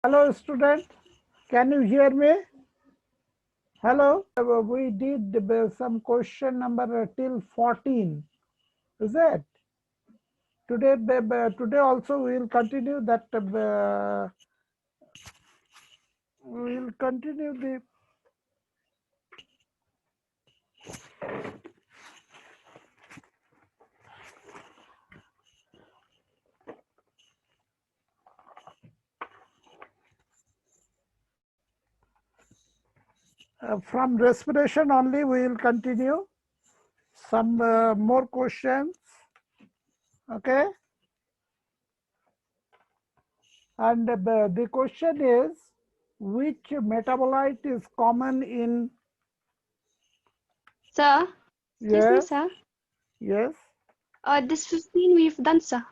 Hello, student. Can you hear me? Hello. We did some question number till 14. Is it? Today also we will continue that. We will continue the. From respiration only, we will continue. Some more questions. Okay. And the question is, which metabolite is common in? Sir, excuse me, Yes. sir. Yes. This 15 we've done, sir.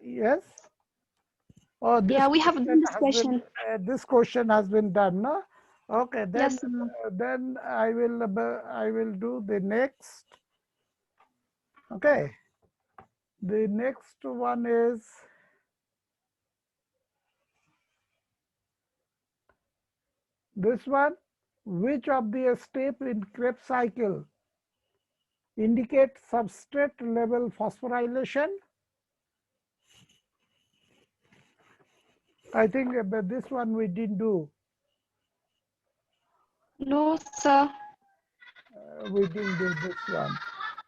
Yes. Oh, Yeah, we have done this question. This question has been done, no? Okay, then Yes, sir. then I will do the next. Okay, the next one is this one. Which of the step in Krebs cycle indicate substrate level phosphorylation? I think this one we didn't do. No, sir. We didn't do this one.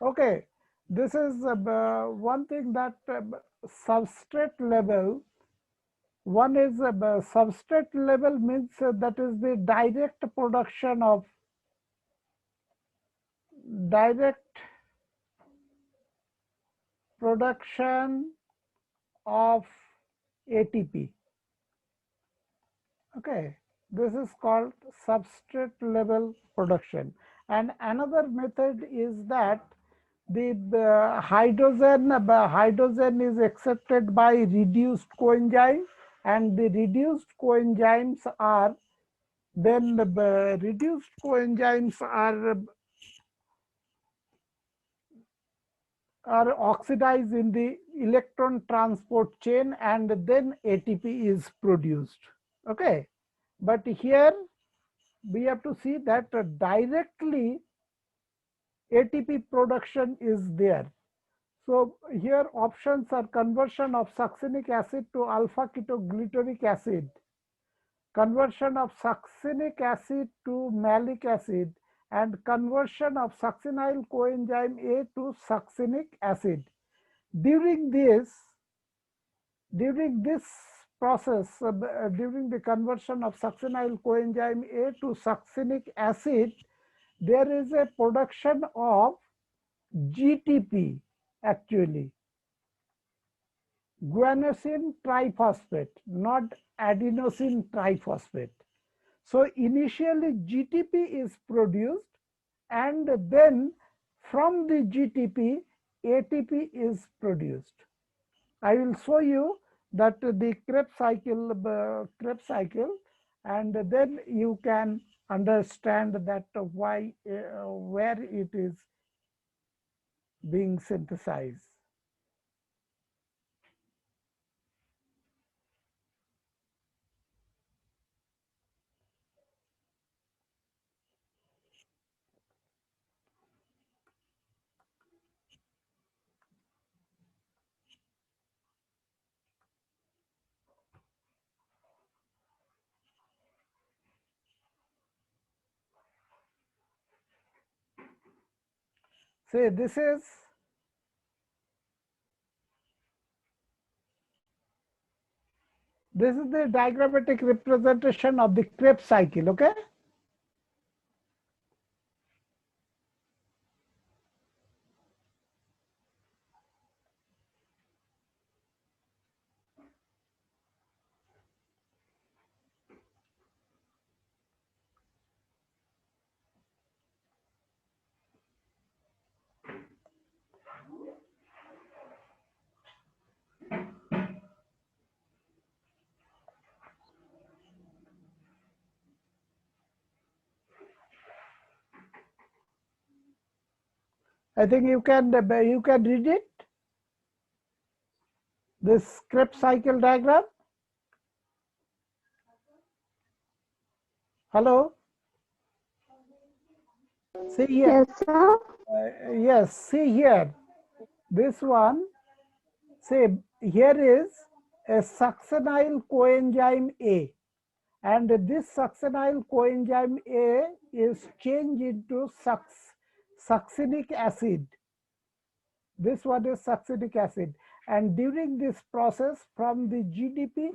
Okay, this is one thing that substrate level. One is substrate level means that is the direct production of ATP. Okay, this is called substrate level production. And another method is that the hydrogen is accepted by reduced coenzyme, and the reduced coenzymes are then the reduced coenzymes are oxidized in the electron transport chain, and then ATP is produced. Okay, but here we have to see that directly ATP production is there. So here options are conversion of succinic acid to alpha ketogluteric acid, conversion of succinic acid to malic acid, and conversion of succinyl coenzyme A to succinic acid. During this process, during the conversion of succinyl coenzyme A to succinic acid, there is a production of GTP, actually guanosine triphosphate, not adenosine triphosphate. So initially GTP is produced, and then from the GTP ATP is produced. I will show you that the Krebs cycle, and then you can understand that why where it is being synthesized. Say this is the diagrammatic representation of the Krebs cycle. Okay. I think you can read it. This Krebs cycle diagram. Hello? See here. Yes, sir. Yes, see here. This one, say here is a succinyl coenzyme A, and this succinyl coenzyme A is changed into succinic acid. This one is succinic acid, and during this process from the GTP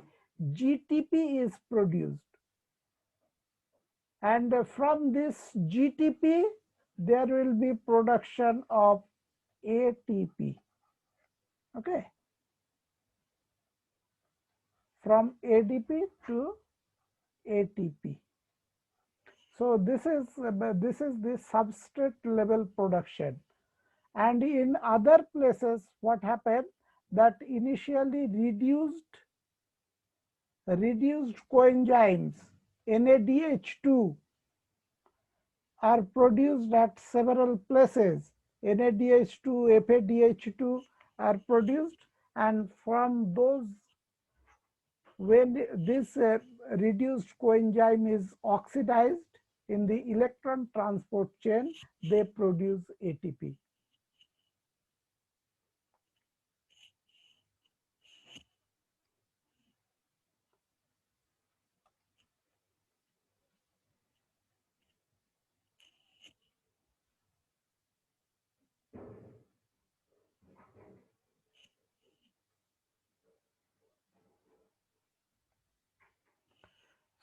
is produced, and from this GTP there will be production of ATP. Okay, from ADP to ATP. So this is the substrate level production. And in other places, what happened, that initially reduced coenzymes NADH2 are produced at several places. NADH2, FADH2 are produced, and from those, when this reduced coenzyme is oxidized in the electron transport chain, they produce ATP.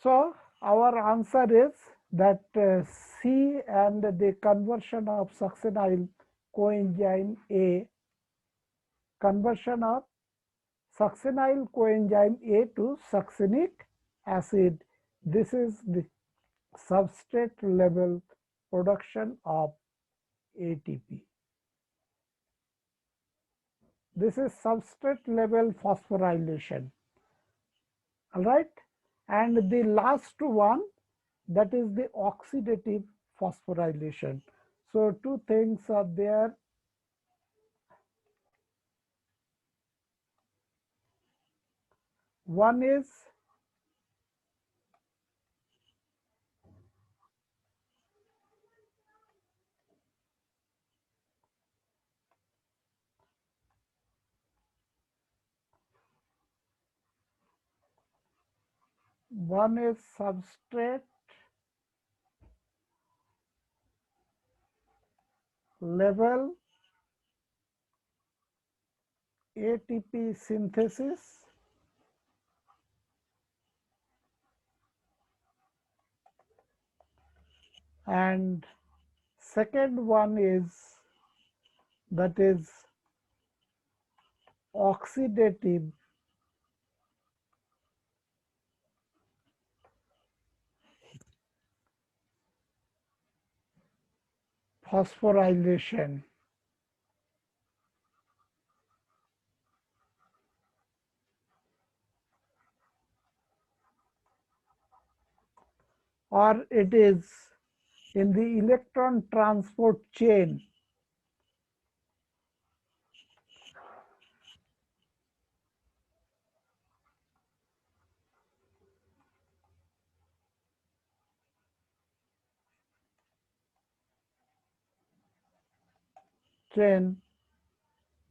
So our answer is that C, and the conversion of succinyl coenzyme A, conversion of succinyl coenzyme A to succinic acid. This is the substrate level production of ATP. This is substrate level phosphorylation. All right. And the last one, that is the oxidative phosphorylation. So two things are there. One is substrate level ATP synthesis, and second one is, that is oxidative phosphorylation. Or it is in the electron transport chain.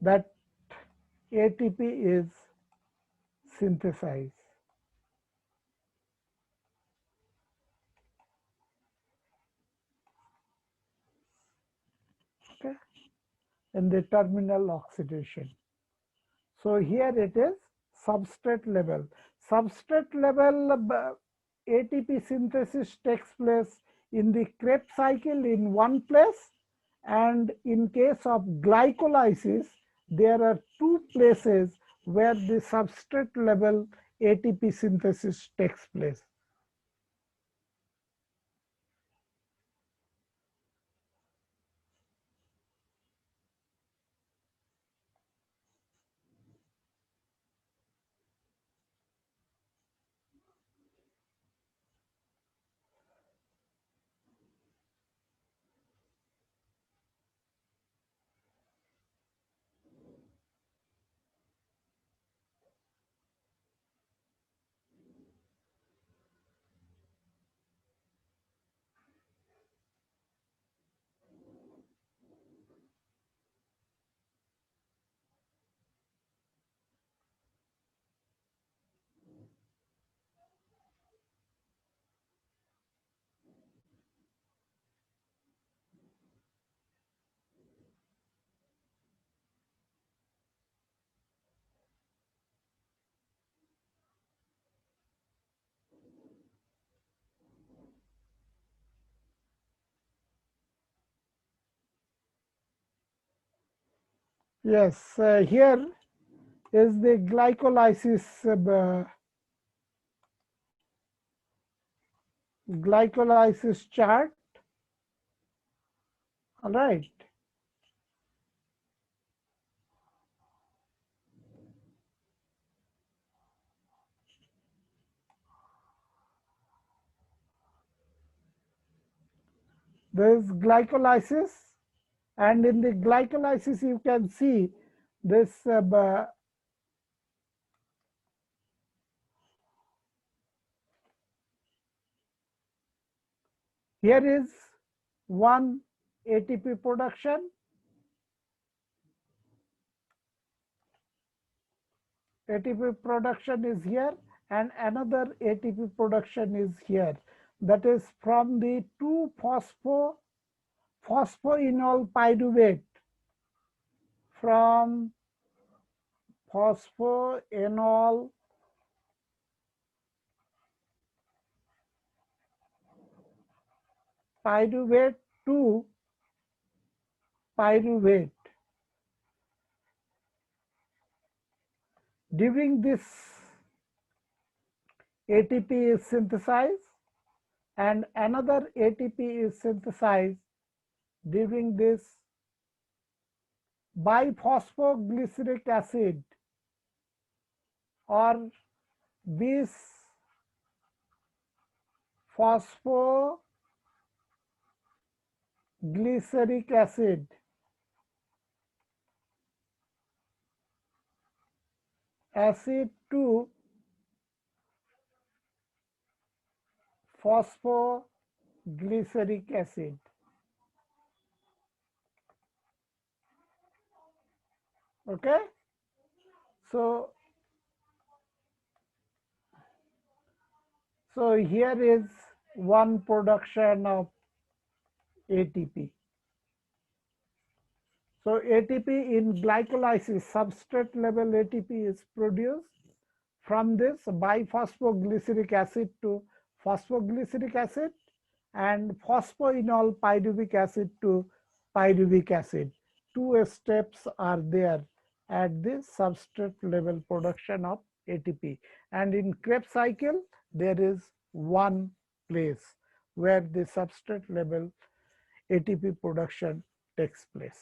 That ATP is synthesized. Okay, in the terminal oxidation. So here it is substrate level. Substrate level ATP synthesis takes place in the Krebs cycle in one place, and in case of glycolysis, there are two places where the substrate level ATP synthesis takes place. Yes, here is the glycolysis chart. All right. There is glycolysis, and in the glycolysis you can see this here is one ATP production. ATP production is here, and another ATP production is here. That is from the 2-phosphoenol pyruvate, from phosphoenol pyruvate to pyruvate. During this, ATP is synthesized, and another ATP is synthesized during this biphosphoglyceric acid or bis phosphoglyceric acid to phosphoglyceric acid. Okay, so here is one production of ATP. So ATP in glycolysis, substrate level ATP is produced from this biphosphoglyceric acid to phosphoglyceric acid, and phosphoenol pyruvic acid to pyruvic acid. Two steps are there at this substrate level production of ATP. And in Krebs cycle, there is one place where the substrate level ATP production takes place.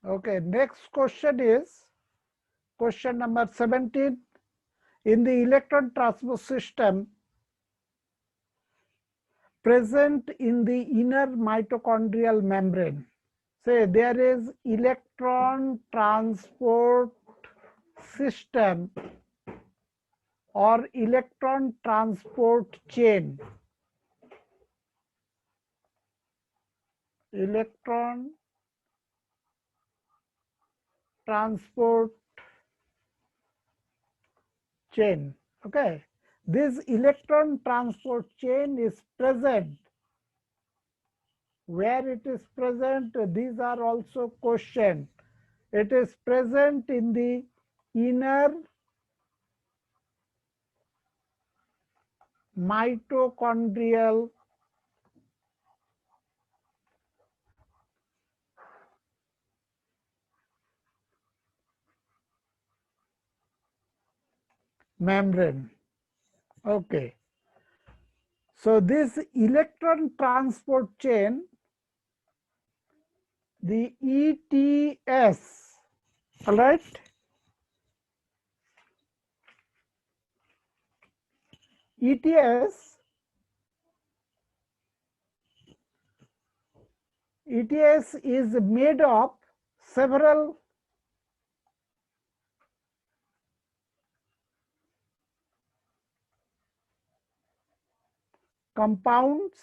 Okay, next question is question number 17. In the electron transport system present in the inner mitochondrial membrane, say there is electron transport system or electron transport chain. Electron transport chain. Okay, this electron transport chain is present. Where it is present, these are also questions. It is present in the inner mitochondrial membrane. Okay. So this electron transport chain, the ETS, all right? ETS is made of several compounds,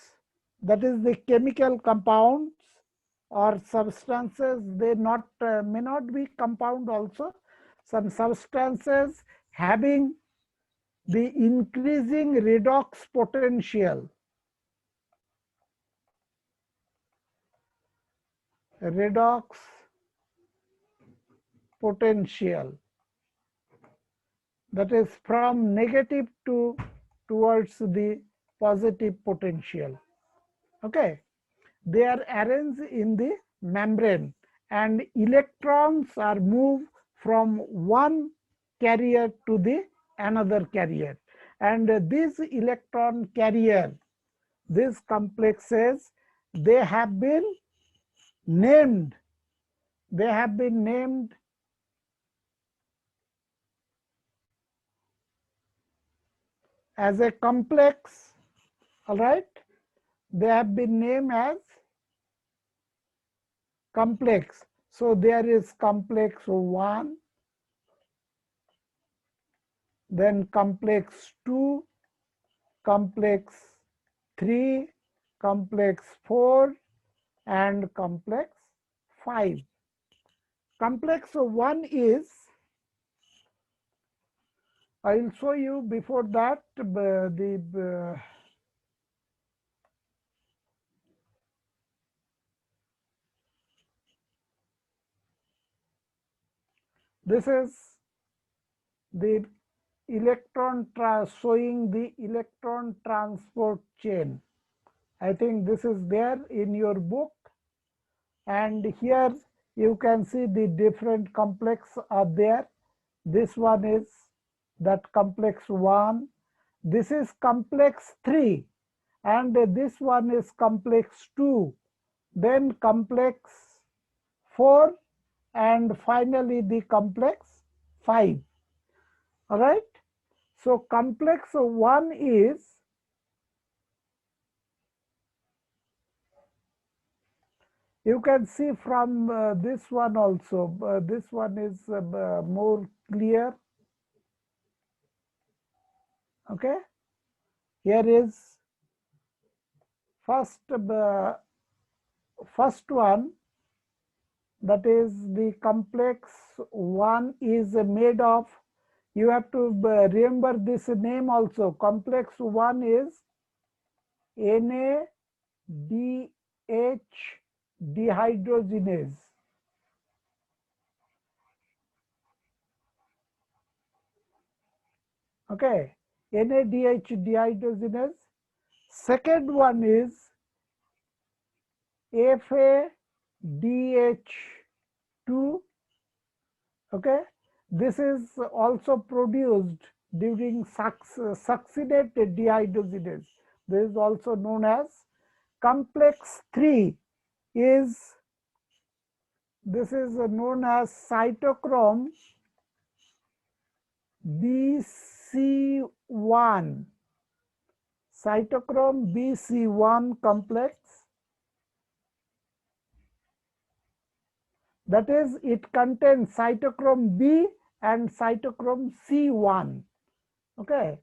that is the chemical compounds or substances. They may not be compound also. some substances having the increasing redox potential. Redox potential, that is from negative to towards the positive potential. Okay, they are arranged in the membrane and electrons are moved from one carrier to the another carrier, and this electron carrier, these complexes, they have been named as a complex. All right, they have been named as complex. So there is complex 1, then complex 2, complex 3, complex 4, and complex 5. Complex 1 is, I will show you before that this is the electron showing the electron transport chain. I think this is there in your book, and here you can see the different complex are there. This one is that complex 1, this is complex 3, and this one is complex 2, then complex 4, and finally the complex 5. All right, so complex 1 is, you can see from this one also, this one is more clear. Okay, here is first one, that is the complex 1 is made of, you have to remember this name also, complex 1 is NADH dehydrogenase. Okay, NADH dehydrogenase. Second one is FADH2. Okay, this is also produced during succinate dehydrogenase. This is also known as complex 3 is, this is known as cytochrome BC1, cytochrome BC1 complex. That is, it contains cytochrome B and cytochrome C1. Okay,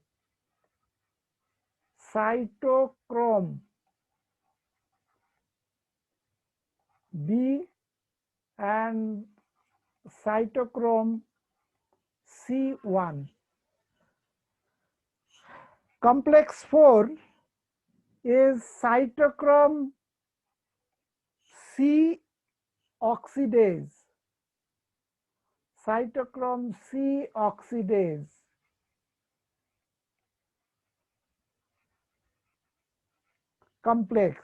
cytochrome B and cytochrome C1. Complex 4 is cytochrome C oxidase. Cytochrome C oxidase. Complex.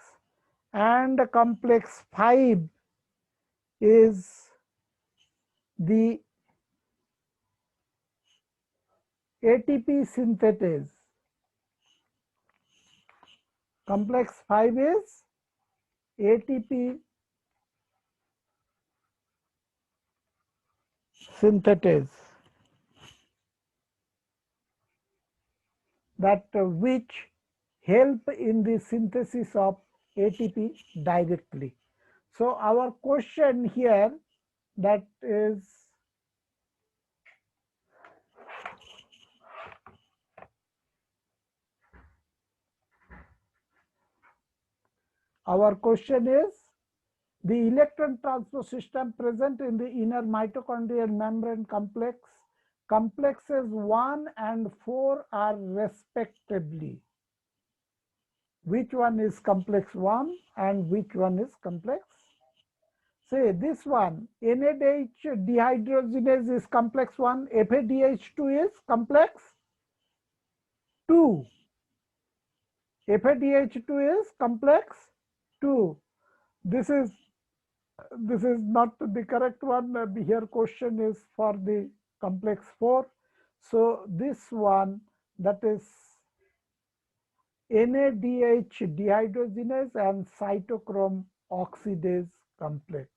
And complex 5 is the ATP synthetase. Complex 5 is ATP synthetase, that which help in the synthesis of ATP directly. So our question here, that is, our question is The electron transport system present in the inner mitochondrial membrane complex. Complexes 1 and 4 are respectively. Which one is complex 1 and which one is complex? Say this one, NADH dehydrogenase is complex 1, FADH2 is complex 2. FADH2 is complex 2. This is not the correct one. Here question is for the complex 4. So this one, that is NADH dehydrogenase and cytochrome oxidase complex.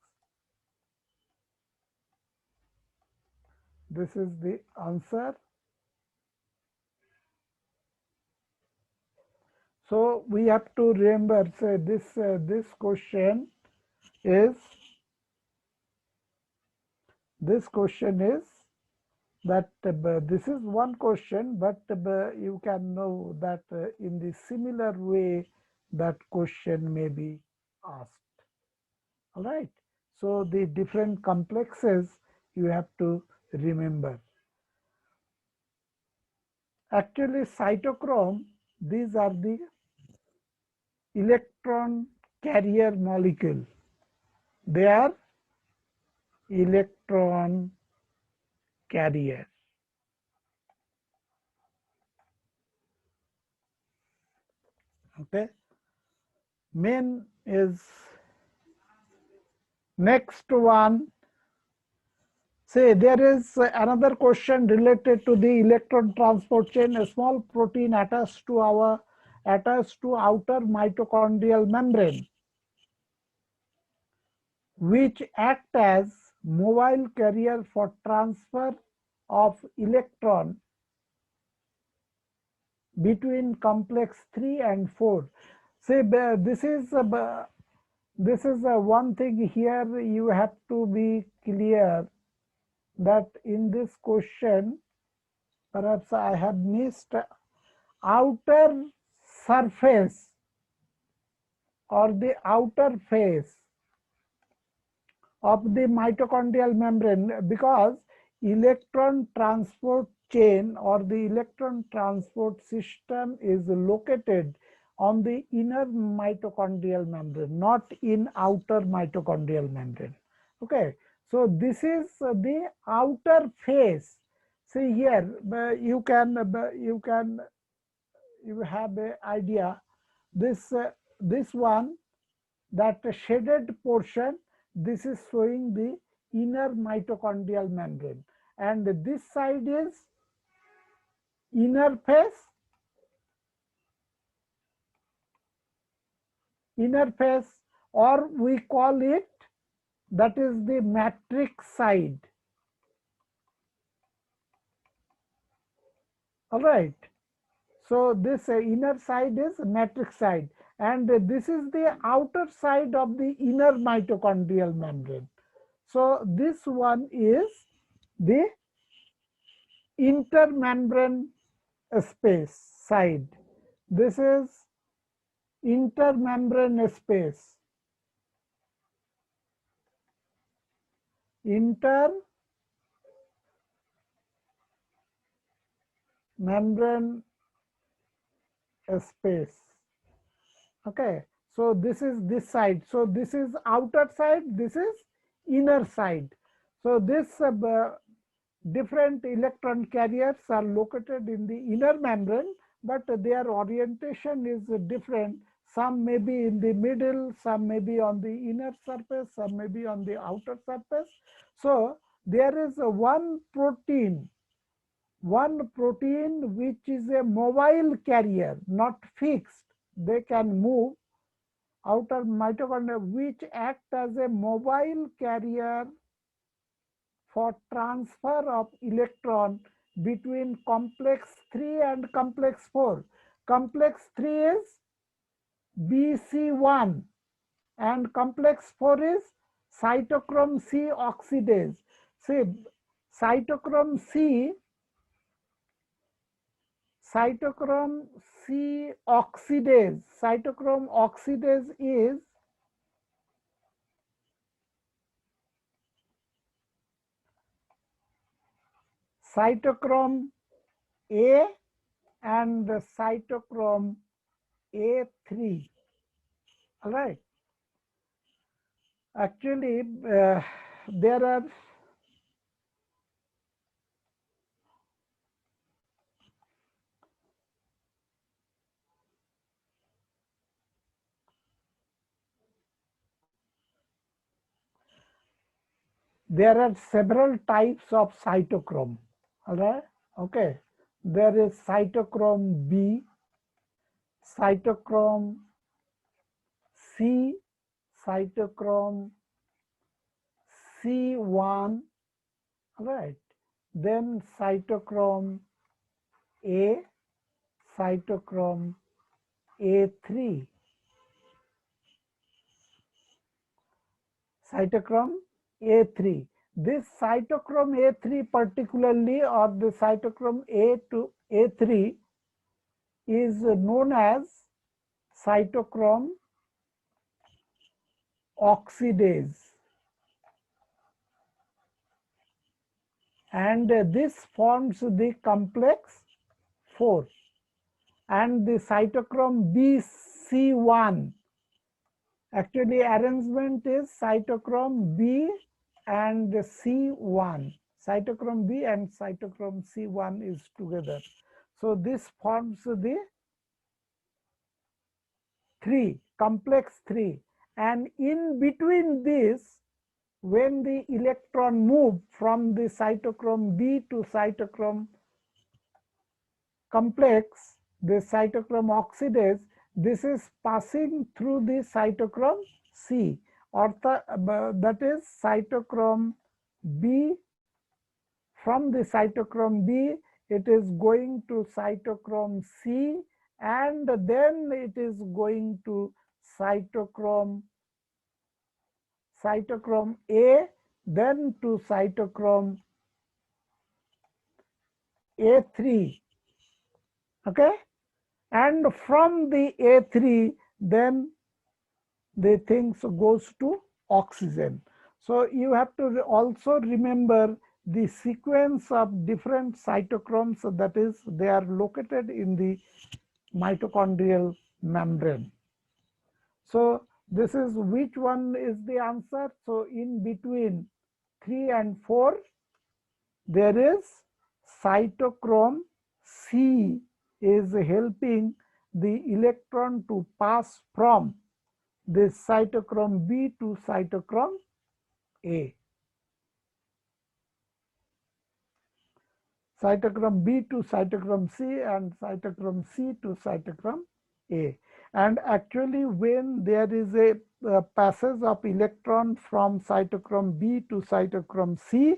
This is the answer. So we have to remember, say this question is that this is one question, but you can know that in the similar way that question may be asked. All right. So the different complexes you have to remember. Actually, cytochrome, these are the electron carrier molecule. They are electron carrier. Okay. Main is next one. Say there is another question related to the electron transport chain. A small protein attached to outer mitochondrial membrane, which act as mobile carrier for transfer of electron between complex 3 and 4. Say this is one thing here you have to be clear that in this question, perhaps I have missed outer surface or the outer face of the mitochondrial membrane, because electron transport chain or the electron transport system is located on the inner mitochondrial membrane, not in outer mitochondrial membrane. Okay, so this is the outer face. See here, you have an idea. This one, that shaded portion, this is showing the inner mitochondrial membrane, and this side is inner face, or we call it, that is the matrix side. All right. So this inner side is matrix side, and this is the outer side of the inner mitochondrial membrane. So this one is the intermembrane space side. This is intermembrane space. Intermembrane space. Okay, so this is this side. So this is outer side, this is inner side. So this different electron carriers are located in the inner membrane, but their orientation is different. Some may be in the middle, some may be on the inner surface, some may be on the outer surface. So there is one protein which is a mobile carrier, not fixed. They can move, outer mitochondria, which act as a mobile carrier for transfer of electron between complex 3 and complex 4. Complex 3 is BC1 and complex 4 is cytochrome C oxidase. See, cytochrome C oxidase. Cytochrome oxidase is cytochrome A and the cytochrome A3. All right. Actually, there are several types of cytochrome. All right. Okay. There is cytochrome B, cytochrome C, cytochrome C1, right? Then cytochrome A, cytochrome A3, cytochrome A3. This cytochrome A3 particularly, or the cytochrome A to A3, is known as cytochrome oxidase, and this forms the complex 4. And the cytochrome BC1, actually arrangement is cytochrome B and C1. Cytochrome B and cytochrome C1 is together. So this forms the 3, complex 3. And in between this, when the electron move from the cytochrome B to cytochrome complex, the cytochrome oxidase, this is passing through the cytochrome C, or that is cytochrome B. From the cytochrome B, it is going to cytochrome C, and then it is going to cytochrome A, then to cytochrome A3. Okay, and from the A3, then the things goes to oxygen. So you have to also remember the sequence of different cytochromes, that is, they are located in the mitochondrial membrane. So this is which one is the answer. So in between 3 and 4, there is cytochrome C is helping the electron to pass from this cytochrome B to cytochrome A. Cytochrome B to cytochrome C and cytochrome C to cytochrome A. And actually, when there is a passage of electron from cytochrome B to cytochrome C,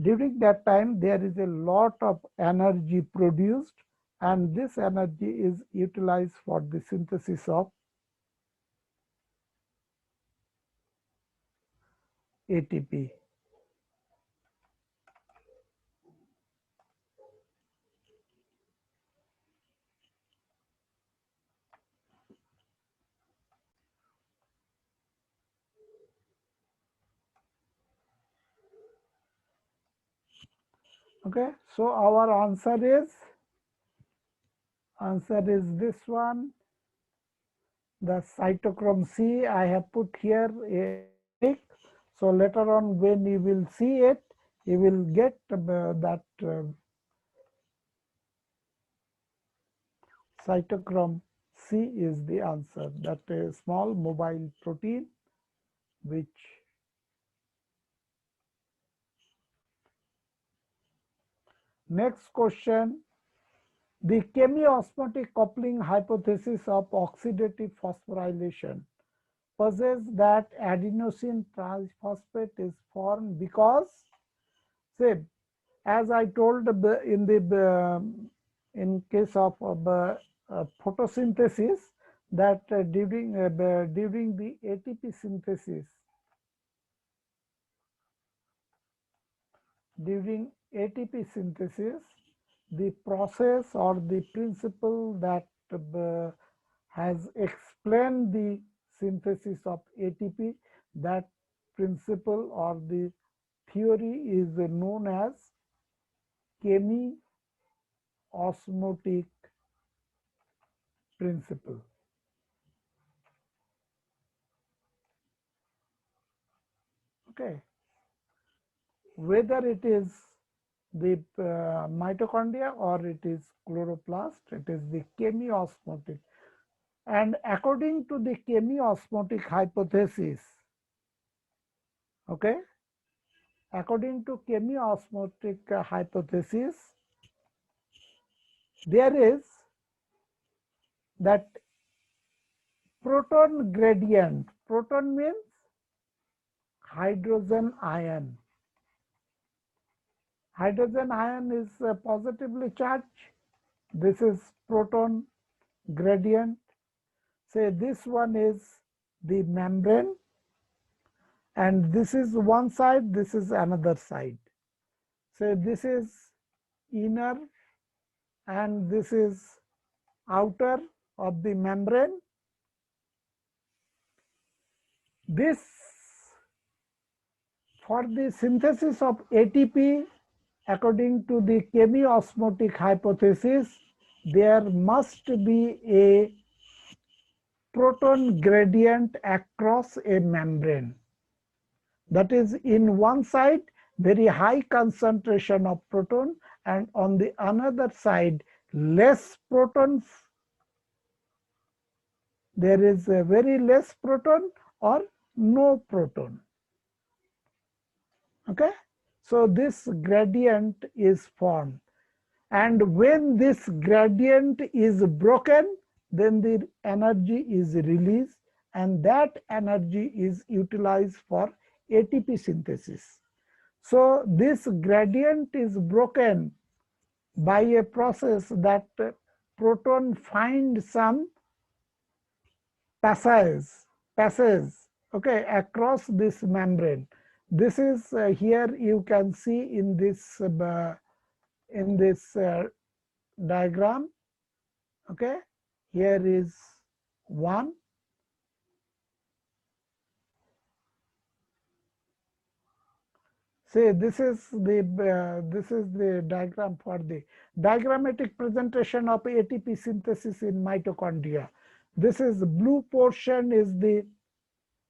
during that time there is a lot of energy produced, and this energy is utilized for the synthesis of ATP. Okay, so our answer is this one. The cytochrome C I have put here a tick. So later on, when you will see it, you will get that cytochrome C is the answer. That is small mobile protein, which next question. The Kemi-osmotic coupling hypothesis of oxidative phosphorylation posits that adenosine triphosphate is formed because, say, as I told in case of photosynthesis, that during the ATP synthesis, the process or the principle that has explained the synthesis of ATP, that principle or the theory is known as Kemi-osmotic principle. Okay, whether it is the mitochondria or it is chloroplast, it is the chemiosmotic. And according to the chemiosmotic hypothesis, okay, according to chemiosmotic hypothesis, there is that proton gradient. Proton means hydrogen ion. Hydrogen ion is positively charged. This is proton gradient. Say this one is the membrane, and this is one side, this is another side. Say this is inner and this is outer of the membrane. This, for the synthesis of ATP, according to the chemiosmotic hypothesis, there must be a proton gradient across a membrane. That is, in one side, very high concentration of proton, and on the another side, less protons. There is a very less proton or no proton. Okay, so this gradient is formed, and when this gradient is broken, then the energy is released, and that energy is utilized for ATP synthesis. So this gradient is broken by a process that proton find some passage, okay, across this membrane. This is here you can see in this diagram. Okay, here is one. Say this is the diagram for the diagrammatic presentation of ATP synthesis in mitochondria. This is the blue portion is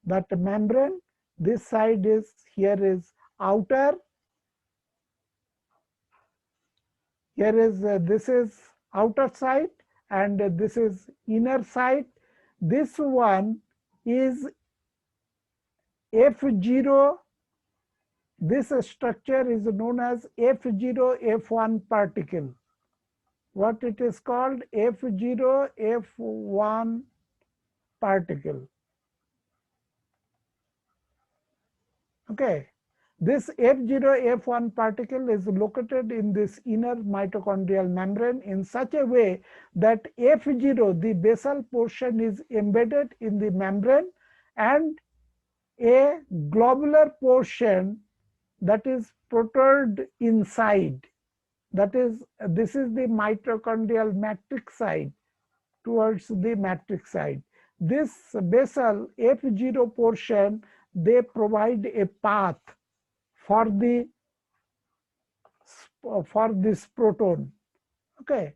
that membrane. This side is, here is outer. Here is this is outer side, and this is inner side. This one is F0. This structure is known as F0 F1 particle. What it is called? F0 F1 particle. Okay, this F0 F1 particle is located in this inner mitochondrial membrane in such a way that F0, the basal portion, is embedded in the membrane, and a globular portion that is protrude inside. That is, this is the mitochondrial matrix side, towards the matrix side. This basal F0 portion, they provide a path for this proton. Okay,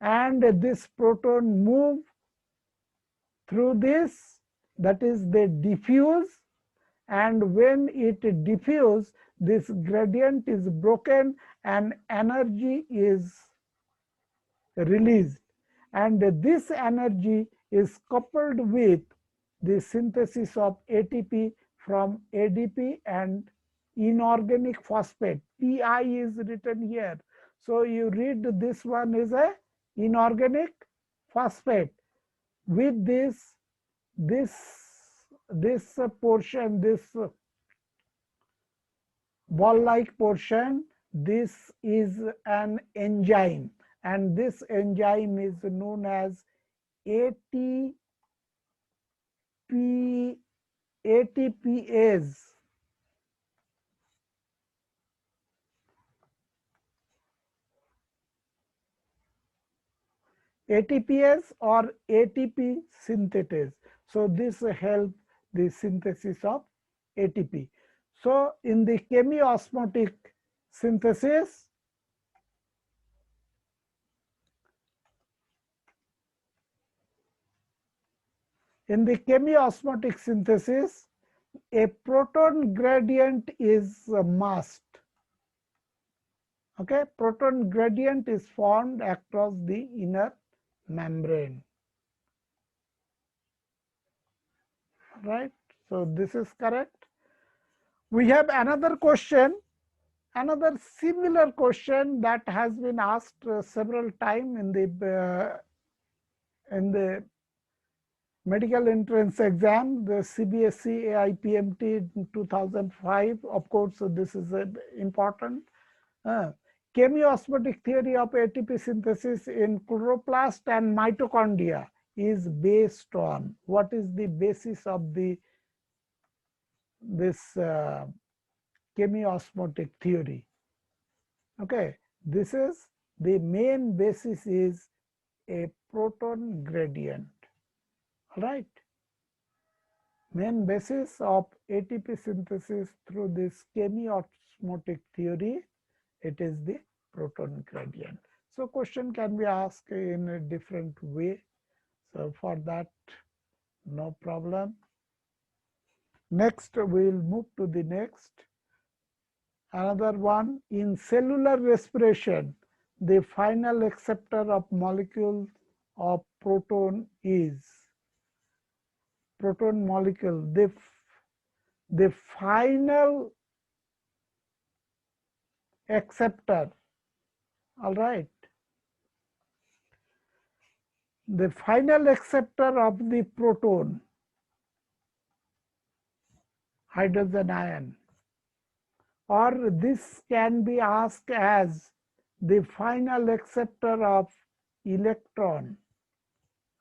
and this proton move through this, that is, they diffuse, and when it diffuse, this gradient is broken and energy is released, and this energy is coupled with the synthesis of ATP from ADP and inorganic phosphate. PI is written here, so you read this one is a inorganic phosphate. With this portion, this ball-like portion, this is an enzyme, and this enzyme is known as ATPase. ATPase or ATP synthetase. So this helps the synthesis of ATP. So in the chemiosmotic synthesis, In the chemiosmotic synthesis, a proton gradient is a must. Okay, proton gradient is formed across the inner membrane. Right? So this is correct. We have another question, another similar question that has been asked several times in the medical entrance exam, the CBSE AIPMT in 2005. Of course, so this is important. Chemiosmotic theory of ATP synthesis in chloroplast and mitochondria is based on, what is the basis of this chemiosmotic theory? Okay, this is the main basis is a proton gradient. All right. Main basis of ATP synthesis through this chemiosmotic theory, it is the proton gradient. So question can be asked in a different way. So for that, no problem. Next, we will move to the next. Another one, in cellular respiration, the final acceptor of molecules of proton is proton molecule. The final acceptor, all right. The final acceptor of the proton, hydrogen ion, or this can be asked as the final acceptor of electron.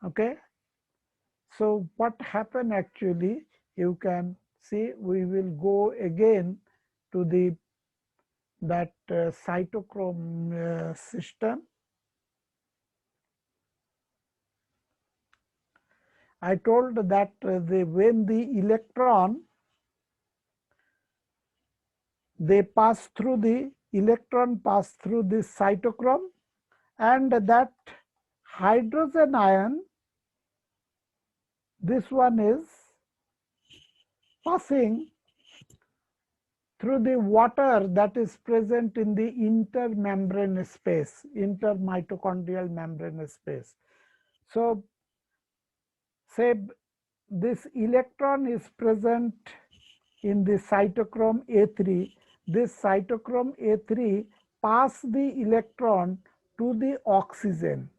Okay. So what happened actually, you can see, we will go again to that cytochrome system. I told that when the electron, electron pass through this cytochrome, and that hydrogen ion, this one is passing through the water that is present in the intermembrane space, intermitochondrial membrane space. So say this electron is present in the cytochrome A3. This cytochrome A3 pass the electron to the oxygen,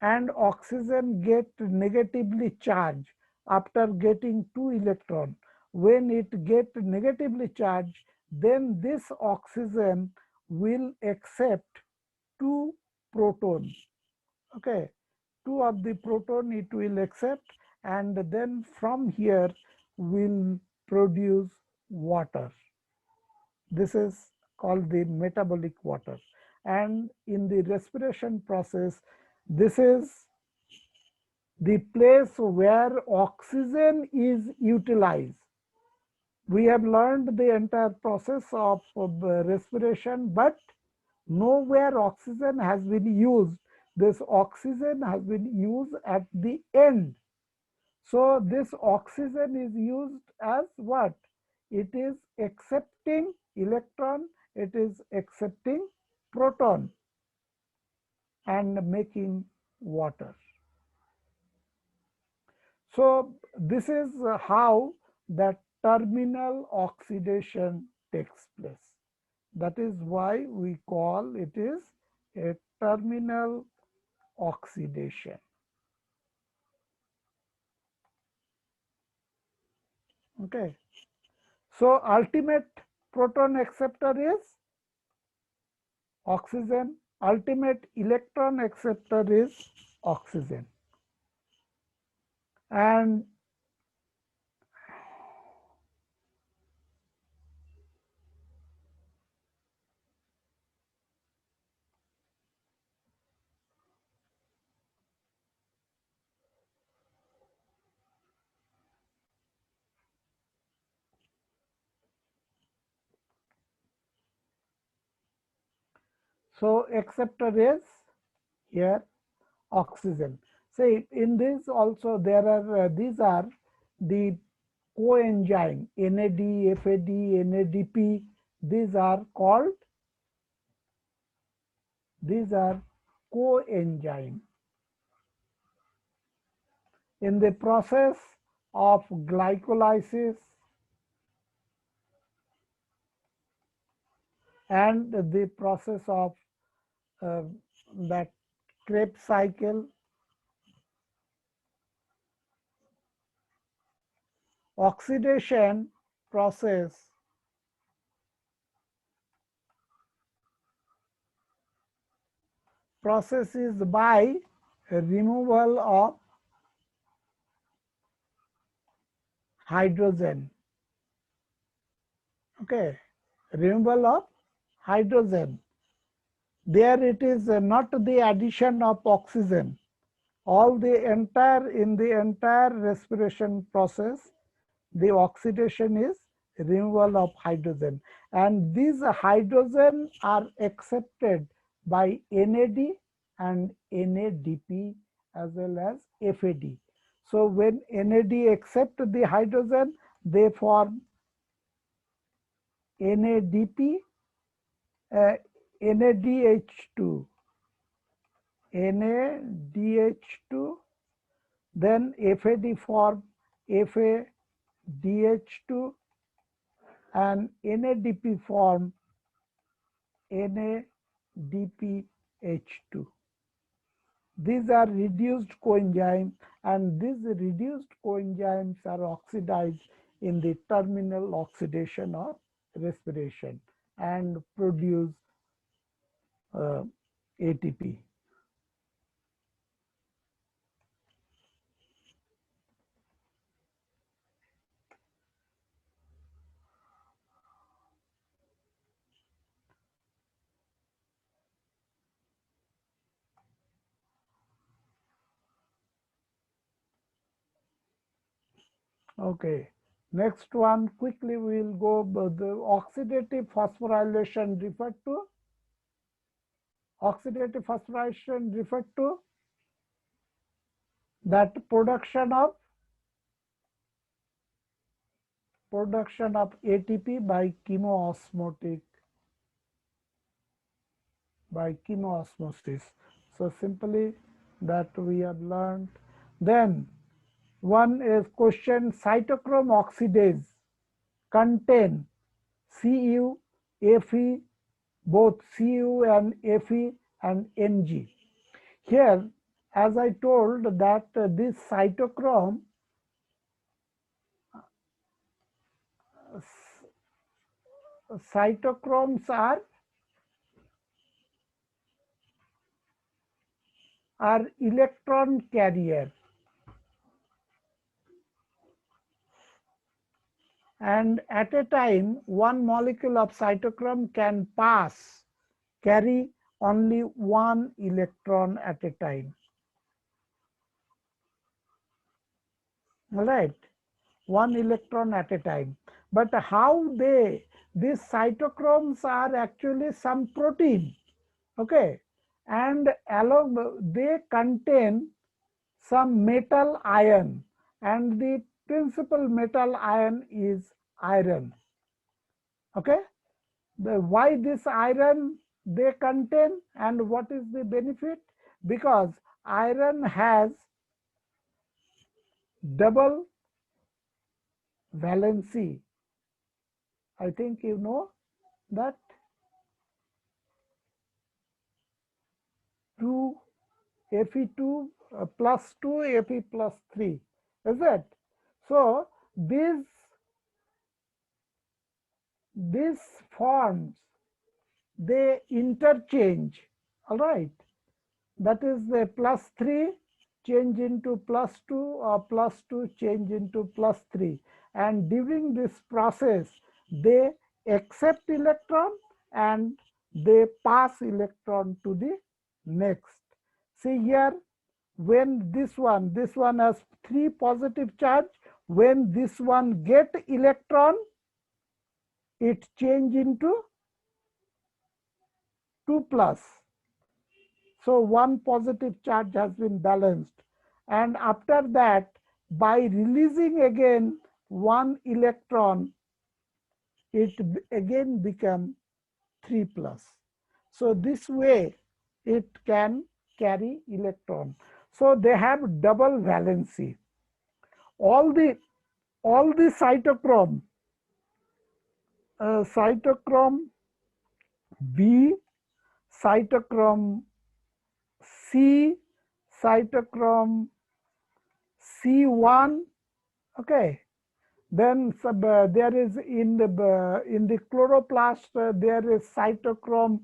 and oxygen get negatively charged after getting 2 electron. When it get negatively charged, then this oxygen will accept 2 protons. Okay, 2 of the proton it will accept, and then from here will produce water. This is called the metabolic water. And in the respiration process, this is the place where oxygen is utilized. We have learned the entire process of respiration, but nowhere oxygen has been used. This oxygen has been used at the end. So this oxygen is used as what? It is accepting electron, it is accepting proton and making water. So this is how that terminal oxidation takes place. That is why we call it is a terminal oxidation. Okay. So ultimate proton acceptor is oxygen, ultimate electron acceptor is oxygen. And so acceptor is here oxygen. See, in this also there are these are the coenzyme NAD, FAD, NADP. These are called, these are coenzyme. In the process of glycolysis and the process of that Krebs cycle, oxidation process is by removal of hydrogen. Okay, removal of hydrogen. There it is not the addition of oxygen. All the entire, in the entire respiration process, the oxidation is removal of hydrogen, and these hydrogen are accepted by NAD and NADP as well as FAD. So when NAD accept the hydrogen, they form NADP, NADH2, NADH2, then FAD form FADH2, and NADP form NADPH2. These are reduced coenzymes, and these reduced coenzymes are oxidized in the terminal oxidation or respiration and produce ATP. Okay, next one quickly we will go. The oxidative phosphorylation referred to. Oxidative phosphorylation referred to that production of ATP by chemoosmosis. So simply that we have learned. Then one is question: cytochrome oxidase contain Cu, Fe, both Cu and Fe and Mg. Here, as I told that this cytochromes are electron carrier, and at a time one molecule of cytochrome can carry only one electron at a time. All right, one electron at a time. But how these cytochromes are actually some protein, okay, and along they contain some metal ion, and the principal metal ion is iron. Okay, why this iron they contain and what is the benefit? Because iron has double valency. I think you know that 2 Fe2 plus 2 Fe plus 3, is it? So these forms they interchange. All right, that is the plus 3 change into plus 2 or plus 2 change into plus 3, and during this process they accept electron and they pass electron to the next. See here, when this one has 3 positive charge, when this one get electron, it change into 2 plus. So one positive charge has been balanced. and after that, by releasing again one electron, it again become 3 plus. So this way it can carry electron. So they have double valency. All the cytochrome, cytochrome B, cytochrome C, cytochrome C1, okay. Then there is in the chloroplast there is cytochrome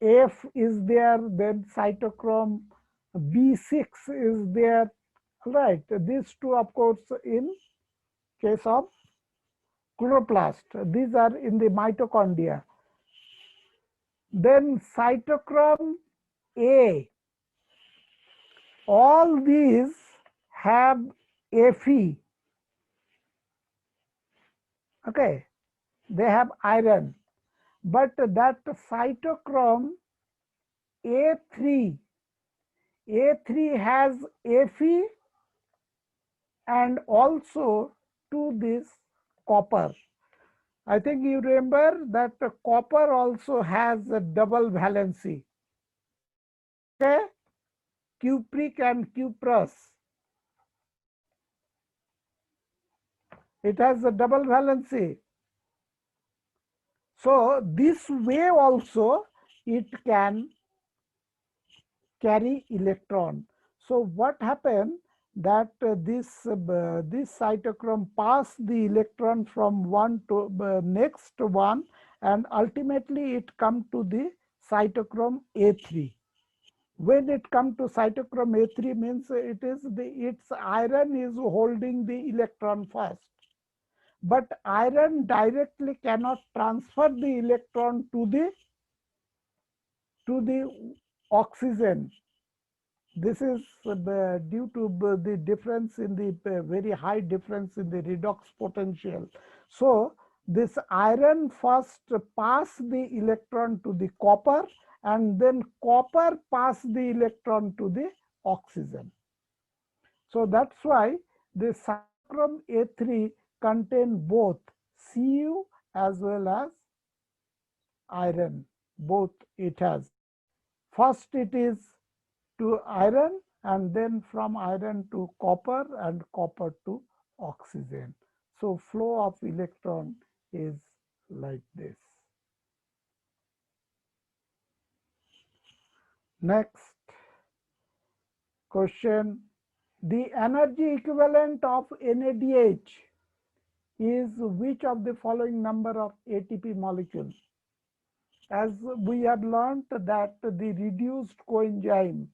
F is there, then cytochrome B6 is there, right? These two, of course, in case of chloroplast. These are in the mitochondria. Then cytochrome A, all these have Fe, okay, they have iron, but that cytochrome A3 has Fe and also to this copper. I think you remember that copper also has a double valency, okay, cupric and cuprous. It has a double valency. So this way also it can carry electron. So what happened that this cytochrome pass the electron from one to next one, and ultimately it come to the cytochrome A3. When it come to cytochrome A3 means its iron is holding the electron first. But iron directly cannot transfer the electron to the oxygen. This is due to the difference in the very high difference in the redox potential. So this iron first pass the electron to the copper, and then copper pass the electron to the oxygen. So that's why the cytochrome A3 contain both Cu as well as iron. Both it has. First it is to iron, and then from iron to copper, and copper to oxygen. So flow of electron is like this. Next question. The energy equivalent of NADH is which of the following number of ATP molecules? As we had learned that the reduced coenzyme,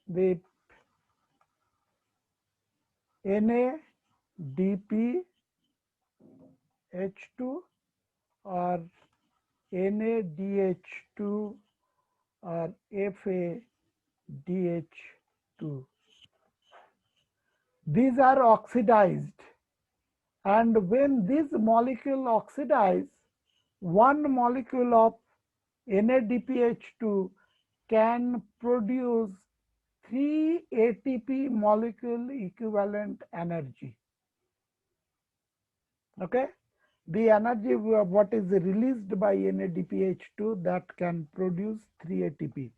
the NADPH2 or NADH2 or FADH2. These are oxidized, and when this molecule oxidize, one molecule of NADPH2 can produce 3 ATP molecule equivalent energy. Okay, the energy what is released by NADPH2 that can produce 3 ATP.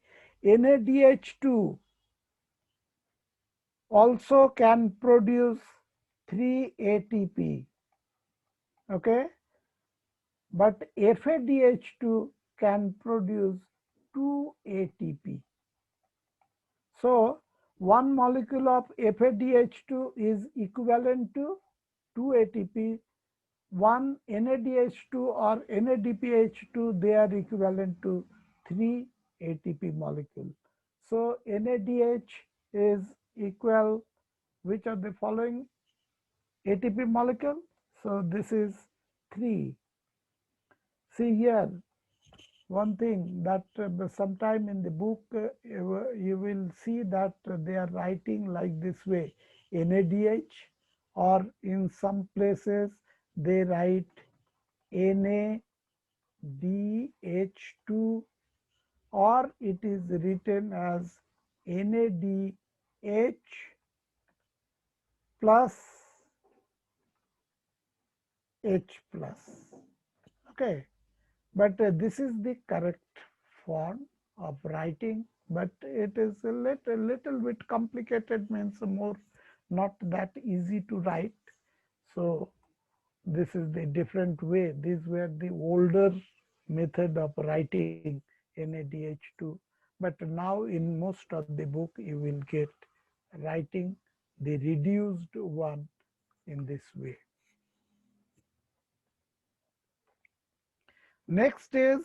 NADH2 also can produce 3 ATP, okay, but FADH2 can produce 2 ATP. So one molecule of FADH2 is equivalent to 2 ATP. One NADH2 or NADPH2, they are equivalent to 3 ATP molecule. So NADH is equal which of the following ATP molecule? So this is 3. See here, one thing that sometime in the book you will see that they are writing like this way, NADH, or in some places they write NADH2, or it is written as NADH plus H plus. Okay, but this is the correct form of writing, but it is a little bit complicated, means more not that easy to write. So this is the different way. These were the older method of writing NADH2, but now in most of the book you will get writing the reduced one in this way. Next is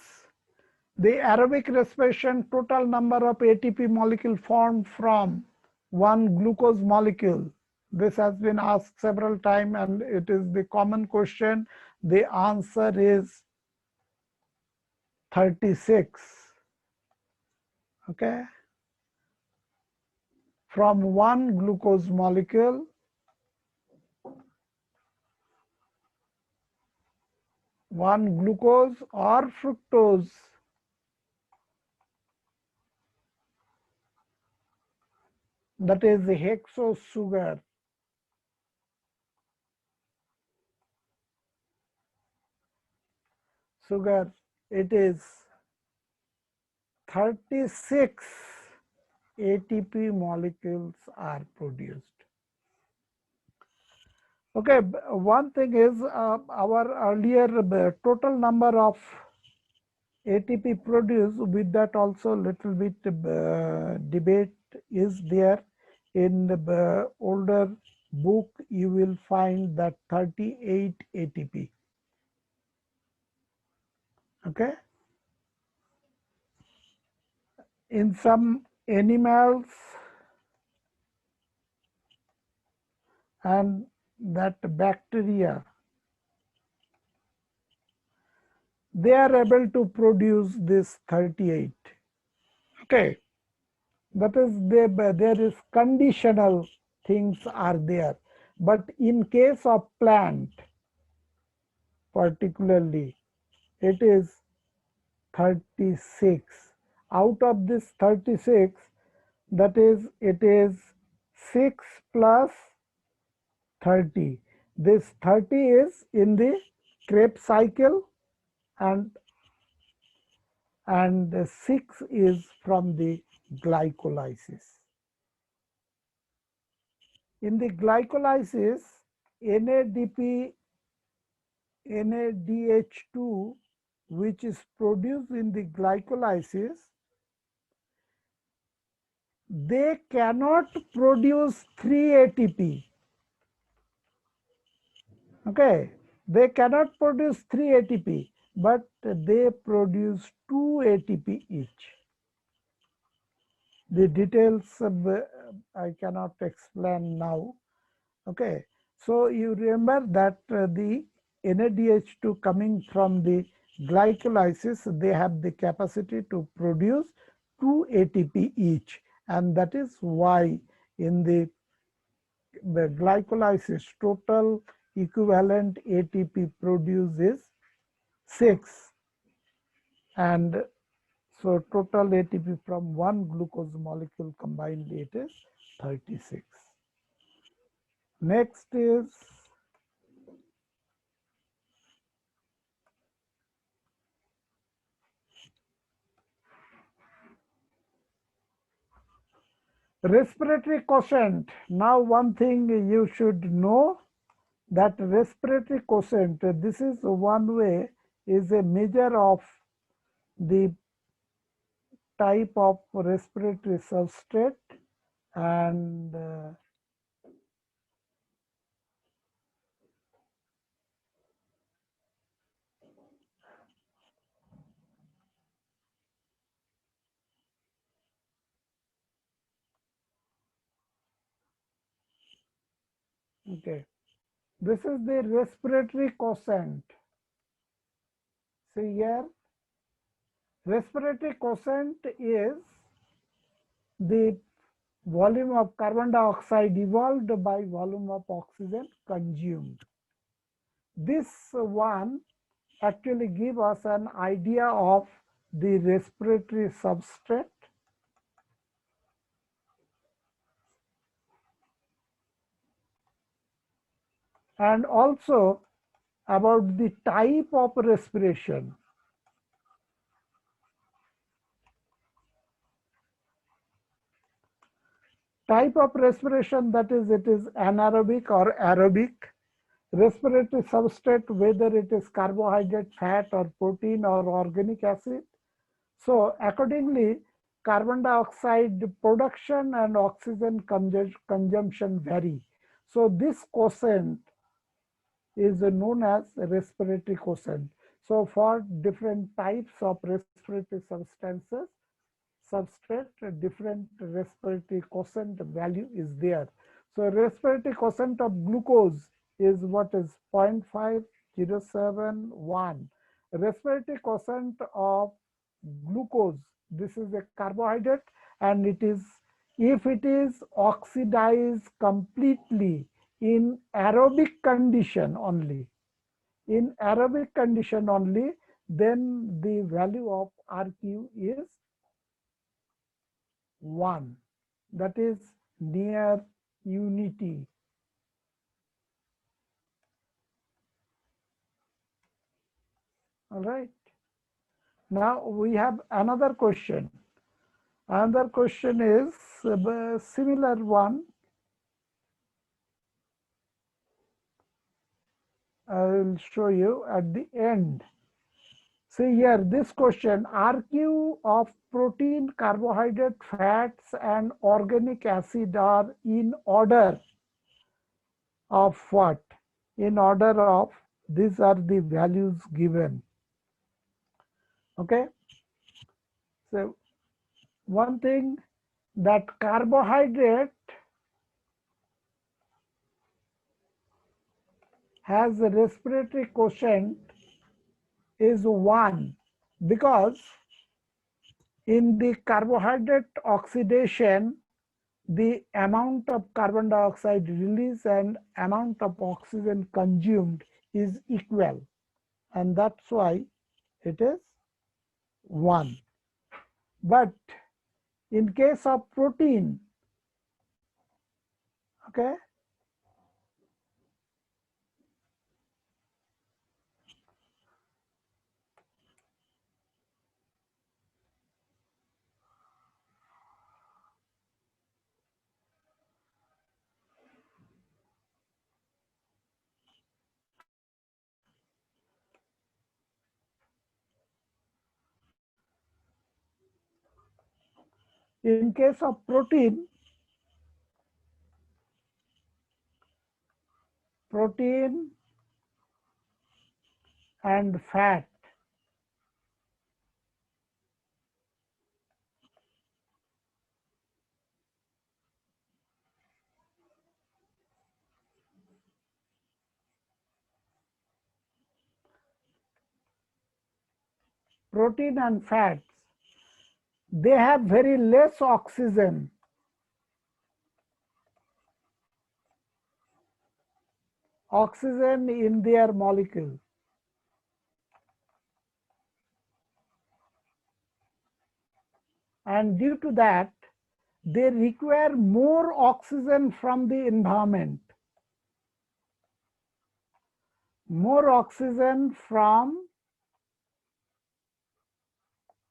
the aerobic respiration. Total number of ATP molecule formed from one glucose molecule. This has been asked several times and it is the common question. The answer is 36. Okay, from one glucose molecule, one glucose or fructose, that is the hexose sugar. It is 36 ATP molecules are produced. Okay, one thing is our earlier total number of ATP produced, with that also little bit debate is there. In the older book you will find that 38 ATP. Okay, in some animals and that bacteria, they are able to produce this 38. Okay, that is there is conditional things are there, but in case of plant particularly it is 36. Out of this 36, that is it is 6 plus 30. This 30 is in the Krebs cycle and 6 is from the glycolysis. In the glycolysis, NADH2, which is produced in the glycolysis, they cannot produce 3 ATP. Okay, they cannot produce 3 ATP, but they produce 2 ATP each. The details I cannot explain now. Okay, so you remember that the NADH2 coming from the glycolysis, they have the capacity to produce 2 ATP each, and that is why in the glycolysis total equivalent ATP produced is 6, and so total ATP from one glucose molecule combined it is 36. Next is respiratory quotient. Now one thing you should know, that respiratory quotient, this is one way, is a measure of the type of respiratory substrate and okay, this is the respiratory quotient. See here, respiratory quotient is the volume of carbon dioxide evolved by volume of oxygen consumed. This one actually give us an idea of the respiratory substrate and also about the type of respiration. Type of respiration, that is, it is anaerobic or aerobic. Respiratory substrate, whether it is carbohydrate, fat, or protein, or organic acid. So accordingly, carbon dioxide production and oxygen consumption vary. So this quotient is known as respiratory quotient. So for different types of respiratory substances, substrate, different respiratory quotient value is there. So respiratory quotient of glucose is what is 0.5071. Respiratory quotient of glucose, this is a carbohydrate, and it is, if it is oxidized completely in aerobic condition only, in aerobic condition only, then the value of RQ is 1, that is near unity. All right. Now we have another question. Another question is a similar one. I will show you at the end. See here, this question, RQ of protein, carbohydrate, fats, and organic acid are in order of what? In order of, these are the values given. Okay. So one thing, that carbohydrate has a respiratory quotient is 1, because in the carbohydrate oxidation, the amount of carbon dioxide released and amount of oxygen consumed is equal, and that's why it is 1. But in case of protein, okay, in case of protein, and fat, protein and fats, they have very less oxygen in their molecule, and due to that they require more oxygen from the environment, more oxygen from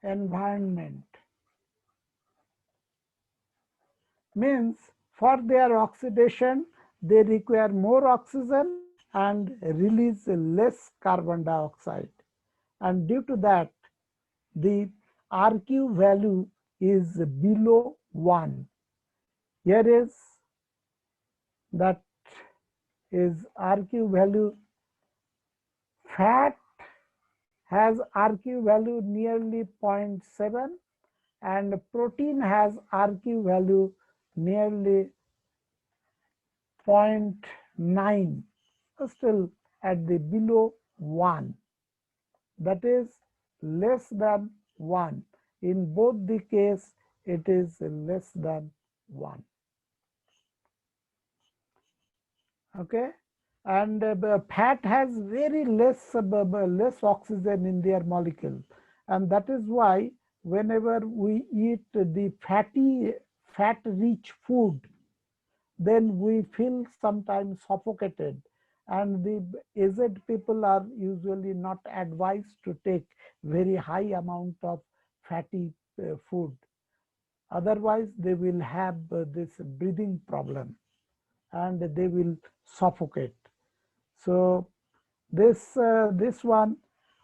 environment. Means for their oxidation they require more oxygen and release less carbon dioxide, and due to that the RQ value is below 1. Here is, that is RQ value. Fat has RQ value nearly 0.7, and protein has RQ value nearly 0.9, still at the below 1, that is less than 1. In both the case it is less than 1. Okay. And fat has very less oxygen in their molecule, and that is why whenever we eat the fat rich food, then we feel sometimes suffocated, and the aged people are usually not advised to take very high amount of fatty food. Otherwise, they will have this breathing problem and they will suffocate. So this one,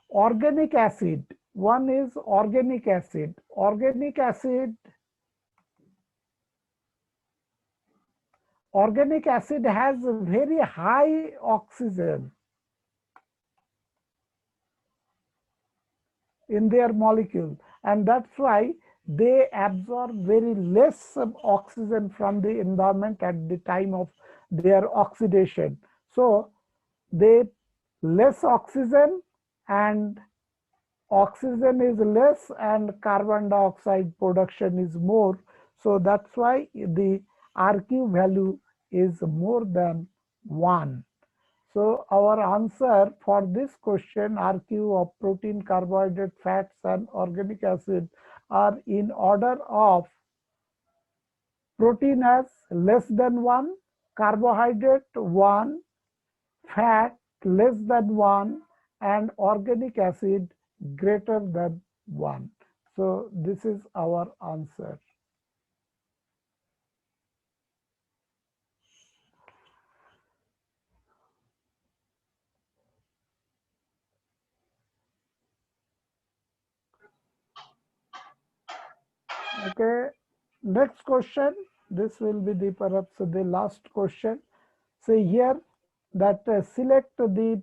organic acid. One is organic acid. Organic acid has very high oxygen in their molecule, and that's why they absorb very less oxygen from the environment at the time of their oxidation. So they less oxygen, and oxygen is less and carbon dioxide production is more. So that's why the RQ value is more than 1. So our answer for this question, RQ of protein, carbohydrate, fats and organic acid are in order of: protein has less than 1, carbohydrate 1, fat less than 1, and organic acid greater than 1. So this is our answer. Okay, next question. This will be the perhaps the last question. Say here that select the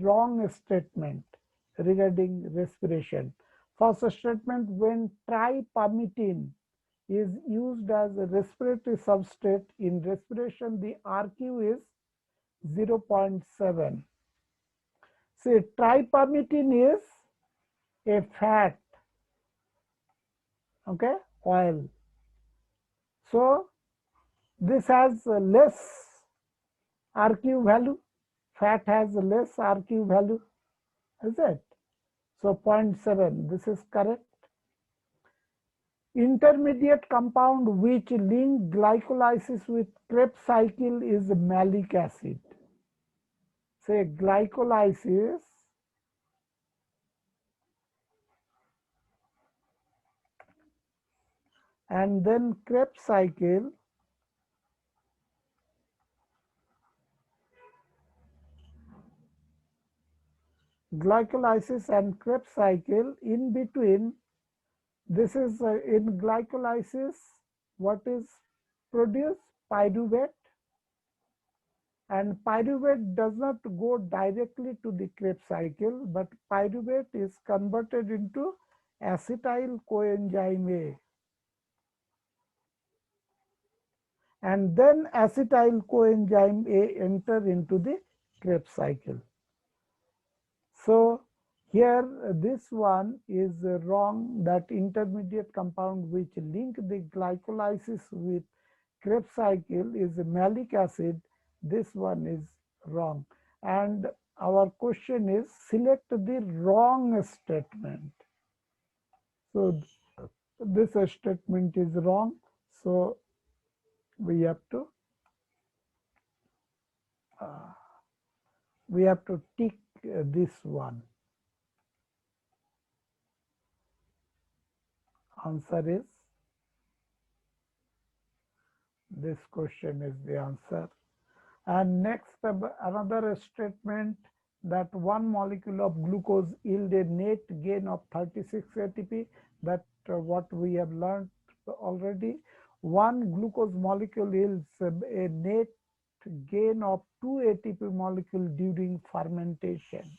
wrong statement regarding respiration. First statement: when tripermitine is used as a respiratory substrate in respiration, the RQ is 0.7. See, tripermitine is a fat, okay, oil. So this has less RQ value. Fat has less RQ value, is it? So 0.7, this is correct. Intermediate compound which link glycolysis with Krebs cycle is malic acid. Say glycolysis and then Krebs cycle. Glycolysis and Krebs cycle, in between, this is in glycolysis, what is produced? Pyruvate. And pyruvate does not go directly to the Krebs cycle, but pyruvate is converted into acetyl coenzyme A. And then acetyl coenzyme A enter into the Krebs cycle. So here this one is wrong, that intermediate compound which link the glycolysis with Krebs cycle is malic acid. This one is wrong. And our question is select the wrong statement. So this statement is wrong. So we have to tick this one. Answer is, this question is the answer. And next, another statement that one molecule of glucose yield a net gain of 36 ATP. That what we have learned already. One glucose molecule yields a net gain of 2 ATP molecule during fermentation.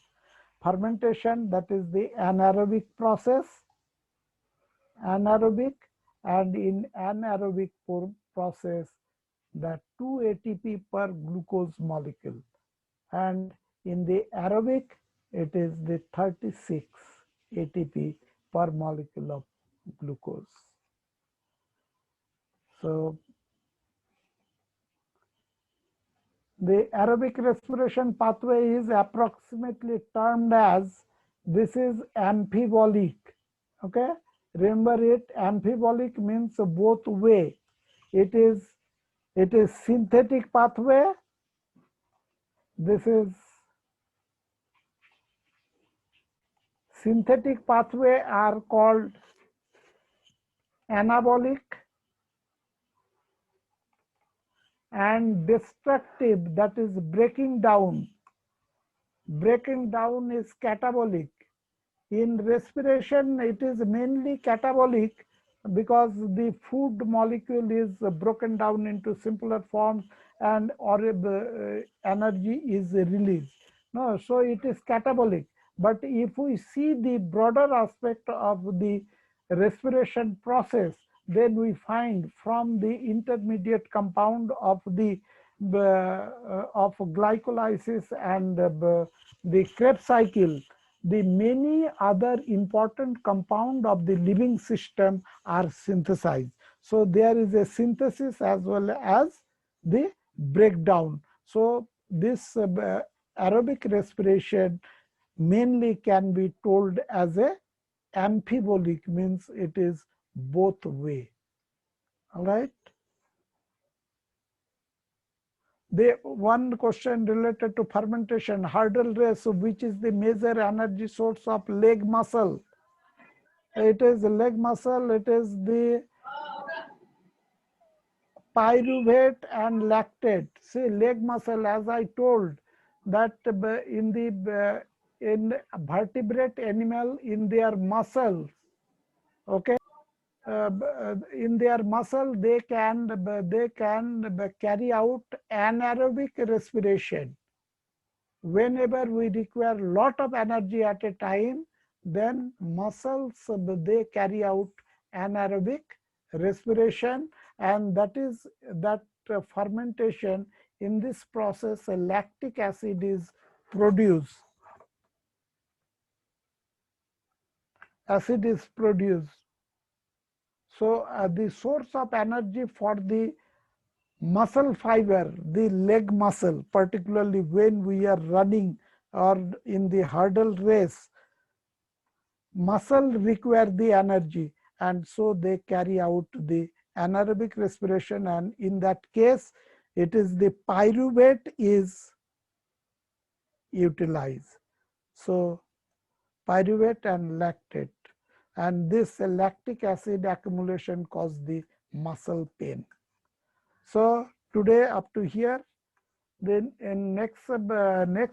Fermentation, that is the anaerobic process. Anaerobic, and in anaerobic process, that 2 ATP per glucose molecule, and in the aerobic it is the 36 ATP per molecule of glucose. So the aerobic respiration pathway is approximately termed as, this is amphibolic. Okay, remember it, amphibolic means both way. It is synthetic pathway This is synthetic pathway are called anabolic, and destructive, that is breaking down. Breaking down is catabolic. In respiration, it is mainly catabolic because the food molecule is broken down into simpler forms and or energy is released. No, so it is catabolic. But if we see the broader aspect of the respiration process, then we find from the intermediate compound of the of glycolysis and the Krebs cycle, the many other important compound of the living system are synthesized. So there is a synthesis as well as the breakdown. So this aerobic respiration mainly can be told as a amphibolic, means it is both way. All right. The one question related to fermentation, hurdle race, which is the major energy source of leg muscle? It is leg muscle, it is the pyruvate and lactate. See, leg muscle, as I told, that in vertebrate animal, in their muscles, okay, in their muscle they can carry out anaerobic respiration. Whenever we require lot of energy at a time, then muscles they carry out anaerobic respiration, and that is that fermentation. In this process, a lactic acid is produced. Acid is produced. So the source of energy for the muscle fiber, the leg muscle, particularly when we are running or in the hurdle race, muscle require the energy, and so they carry out the anaerobic respiration, and in that case it is the pyruvate is utilized. So pyruvate and lactate, and this lactic acid accumulation cause the muscle pain. So today up to here. Then in next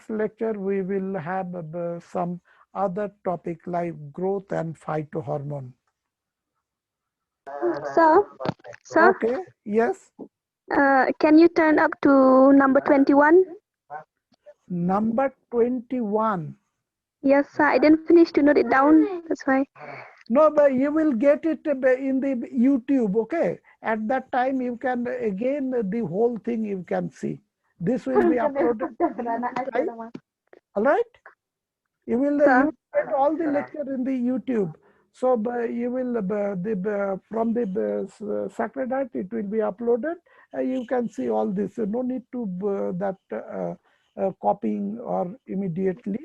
lecture we will have some other topic like growth and phytohormone. Sir, Okay. Yes. can you turn up to number 21? Number 21. Yes, sir. I didn't finish to note it down. That's why. No, but you will get it in the YouTube. Okay. At that time you can again the whole thing you can see. This will be uploaded. All right. You will get all the lecture in the YouTube. So you will from the Sacred Heart it will be uploaded. You can see all this. No need to that copying or immediately.